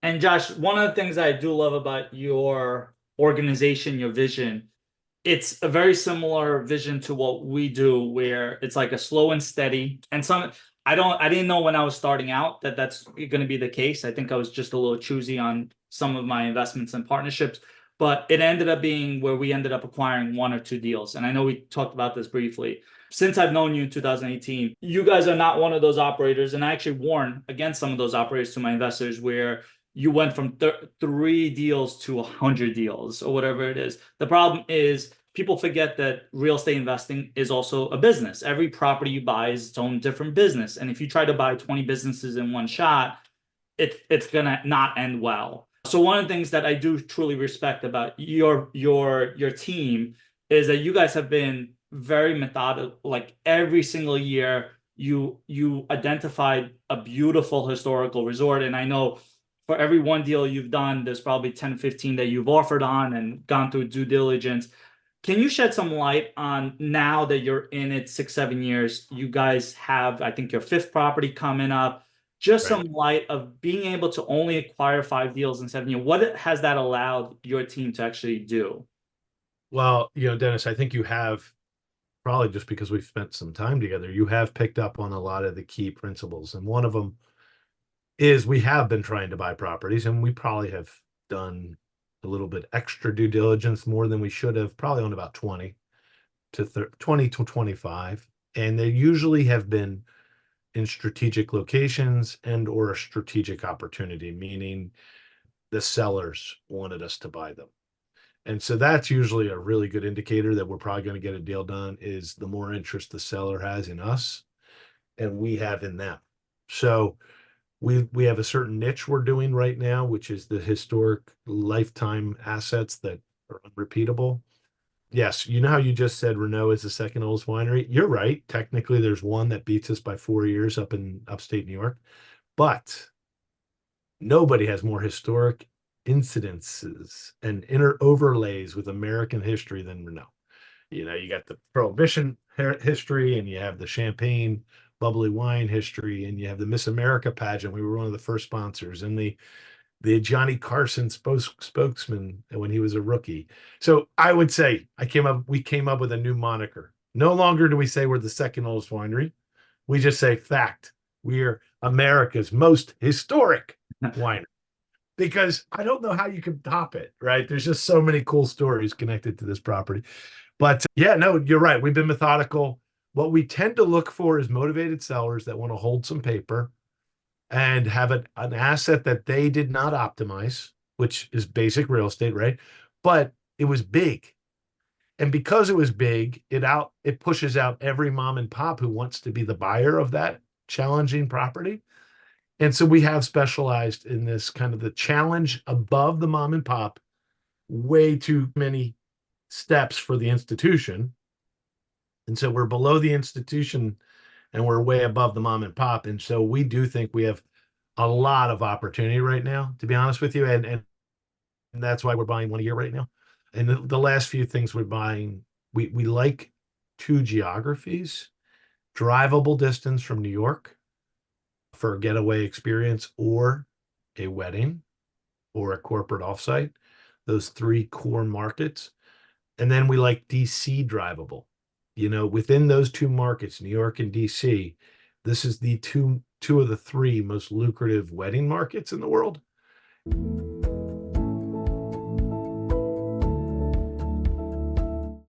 And Josh, one of the things I do love about your organization, your vision, it's a very similar vision to what we do, where it's like a slow and steady. And I didn't know when I was starting out that that's going to be the case. I think I was just a little choosy on some of my investments and partnerships, but it ended up being where we ended up acquiring one or two deals. And I know we talked about this briefly. Since I've known you in 2018, you guys are not one of those operators. And I actually warn against some of those operators to my investors where you went from three deals to 100 deals or whatever it is. The problem is people forget that real estate investing is also a business. Every property you buy is its own different business. And if you try to buy 20 businesses in one shot, it's gonna not end well. So one of the things that I do truly respect about your team is that you guys have been very methodical. Like every single year, you identified a beautiful historical resort. And I know for every one deal you've done, there's probably 10, 15 that you've offered on and gone through due diligence. Can you shed some light on now that you're in it 6, 7 years? You guys have, I think, your fifth property coming up. Just Right. some light of being able to only acquire 5 deals in 7 years. What has that allowed your team to actually do? Well, Dennis, I think you have probably just because we've spent some time together, you have picked up on a lot of the key principles. And one of them is we have been trying to buy properties and we probably have done a little bit extra due diligence more than we should have, probably on about 20 to 25. And they usually have been in strategic locations and or a strategic opportunity, meaning the sellers wanted us to buy them. And so that's usually a really good indicator that we're probably going to get a deal done is the more interest the seller has in us and we have in them. So we have a certain niche we're doing right now, which is the historic lifetime assets that are unrepeatable. Yes, you know how you just said Renault is the second oldest winery? You're right. Technically, there's one that beats us by 4 years up in upstate New York, but nobody has more historic incidences and inner overlays with American history than Renault. You got the Prohibition history, and you have the Champagne bubbly wine history, and you have the Miss America pageant. We were one of the first sponsors, and the Johnny Carson spokesman when he was a rookie. So I would say we came up with a new moniker. No longer do we say we're the second oldest winery. We just say fact. We're America's most historic winery because I don't know how you can top it, right? There's just so many cool stories connected to this property. But yeah, no, you're right. We've been methodical. What we tend to look for is motivated sellers that want to hold some paper and have an asset that they did not optimize, which is basic real estate, right? But it was big. And because it was big, it pushes out every mom and pop who wants to be the buyer of that challenging property. And so we have specialized in this kind of the challenge above the mom and pop, way too many steps for the institution. And so we're below the institution and we're way above the mom and pop. And so we do think we have a lot of opportunity right now, to be honest with you. And that's why we're buying one a year right now. And the last few things we're buying, we like two geographies, drivable distance from New York for a getaway experience or a wedding or a corporate offsite, those three core markets. And then we like DC drivable. Within those two markets, New York and DC, this is the two of the three most lucrative wedding markets in the world.